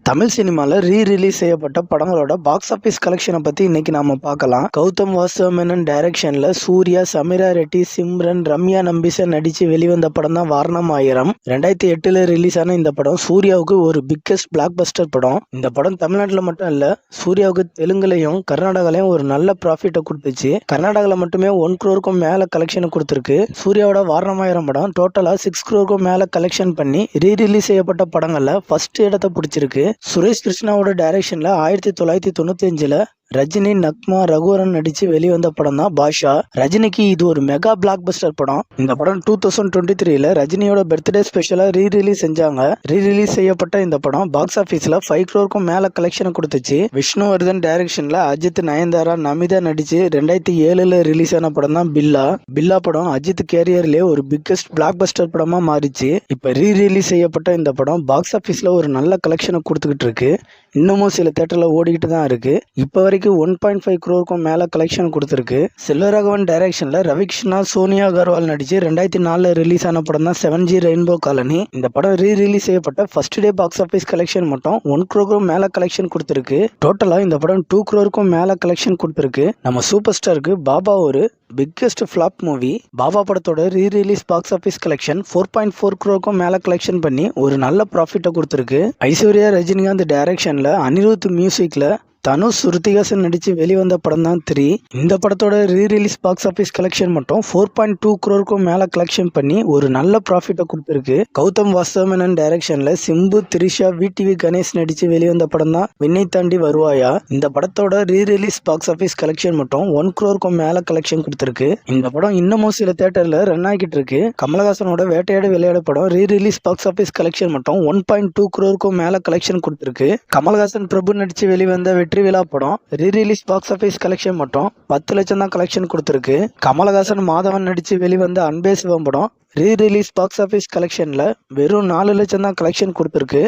தமிழ் சினிமால ரீரிலீஸ் செய்யப்பட்ட படங்களோட பாக்ஸ் ஆபீஸ் கலெக்ஷனை பத்தி இன்னைக்கு நாம பார்க்கலாம். கௌதம் வாசுதேவன் டைரக்ஷன்ல சூர்யா, சமீரா ரெட்டி, சிம்ரன், ரம்யா நம்பிசன் நடிச்சு வெளிவந்த படம் தான் வாரணம் ஆயிரம். 2008 ரிலீஸ் ஆன இந்த படம் சூர்யாவுக்கு ஒரு பிக்கஸ்ட் பிளாக் பஸ்டர் படம். இந்த படம் தமிழ்நாட்டுல மட்டும் இல்ல, சூர்யாவுக்கு தெலுங்குலையும் கர்நாடகாலையும் ஒரு நல்ல ப்ராஃபிட்டை கொடுத்துச்சு. கர்நாடகால மட்டுமே 1 crore மேல கலெக்ஷன் கொடுத்துருக்கு. சூர்யாவோட வாரணம் ஆயிரம் படம் டோட்டலா 6 crore மேல கலெக்ஷன் பண்ணி ரீரிலீஸ் செய்யப்பட்ட படங்கள்ல ஃபர்ஸ்ட் இடத்தை பிடிச்சிருக்கு. சுரேஷ் கிருஷ்ணாவோட டைரக்ஷன்ல 1995 ரஜினி, நக்மா, ரகுவரன் நடிச்சு வெளிவந்த படம் தான் பாஷா. ரஜினிக்கு இது ஒரு மெகா பிளாக் பஸ்டர் படம். இந்த படம் 2023 ரஜினியோட பர்த்டே ஸ்பெஷலா ரீரிலீஸ் செஞ்சாங்க. ரீரிலீஸ் செய்யப்பட்ட இந்த படம் பாக்ஸ் ஆபீஸ்ல 5 crore மேல கலெக்ஷன் கொடுத்துச்சு. விஷ்ணுவர்தன் டைரக்ஷன்ல அஜித், நயன்தாரா, நமிதா நடிச்சு 2007 ரிலீஸ் ஆன படம் தான் பில்லா. பில்லா படம் அஜித் கேரியர்லயே ஒரு பிக்கஸ்ட் பிளாக் பஸ்டர் படமா மாறிச்சு. இப்ப ரீரிலீஸ் செய்யப்பட்ட இந்த படம் பாக்ஸ் ஆபீஸ்ல ஒரு நல்ல கலெக்ஷனை கொடுத்துக்கிட்டு இருக்கு. இன்னமும் சில தியேட்டர்ல ஓடிக்கிட்டு தான் இருக்கு. இப்ப வரைக்கும் 1.5 crore மேல கலெக்ஷன் கொடுத்துருக்கு. செல்வராகவன் டைரக்ஷன்ல ரவிகிருஷ்ணா, சோனியா அகர்வால் நடிச்சு 2004 ரிலீஸ் ஆன படம் தான் 7G ரெயின்போ காலனி. இந்த படம் ரீரிலீஸ் செய்யப்பட்ட first day box office collection மட்டும் 1 crore மேல கலெக்ஷன் கொடுத்துருக்கு. டோட்டலா இந்த படம் 2 crore மேல கலெக்ஷன் கொடுத்துருக்கு. நம்ம சூப்பர் ஸ்டாருக்கு பாபா ஒரு பிக்கஸ்ட் ஃபிளாப் மூவி. பாபா படத்தோட rerelease box office collection 4.4 crore மேல கலெக்ஷன் பண்ணி ஒரு நல்ல ப்ராஃபிட்டை கொடுத்துருக்கு. ஐஸ்வர்யா, ரஜினிகாந்த் டைரக்ஷன்ல அனிருத் மியூசிக்ல தனுஷ், ஸ்ருதிஹாசன் நடிச்சு வெளிவந்த படம் தான் 3. இந்த படத்தோட ரீரிலீஸ் பாக்ஸ் ஆபீஸ் கலெக்ஷன் மட்டும் 4.2 crore மேல கலெக்ஷன் பண்ணி ஒரு நல்ல ப்ராஃபிட்டை கொடுத்துருக்கு. கௌதம் வாசுதேவன் டைரக்ஷன்ல சிம்பு, த்ரிஷா, VTV கணேஷ் நடிச்சு வெளிவந்த படம் தான் விண்ணை தாண்டி வருவாயா. இந்த படத்தோட ரீரிலீஸ் பாக்ஸ் ஆபீஸ் கலெக்ஷன் மட்டும் 1 crore மேல கலெக்ஷன் கொடுத்துருக்கு. இந்த படம் இன்னமும் சில தியேட்டர்ல ரன் ஆகிட்டு இருக்கு. கமலஹாசனோட வேட்டையாடு விளையாடு படம் ரீரிலீஸ் பாக்ஸ் ஆபீஸ் கலெக்ஷன் மட்டும் 1.2 crore மேல கலெக்ஷன் கொடுத்துருக்கு. கமலஹாசன், பிரபு நடிச்சு வெளிவந்த வெற்றி விழா படம் ரீரிலீஸ் பாக்ஸ் ஆபீஸ் கலெக்ஷன் மட்டும் 10 லட்சம் தான் கலெக்ஷன் கொடுத்துருக்கு. கமலஹாசன், மாதவன் நடிச்சு வெளிவந்த அன்பே சிவம் படம் ரீரிலீஸ் பாக்ஸ் ஆபீஸ் கலெக்ஷன்ல வெறும் 4 லட்சம் தான் கலெக்ஷன் கொடுத்துருக்கு.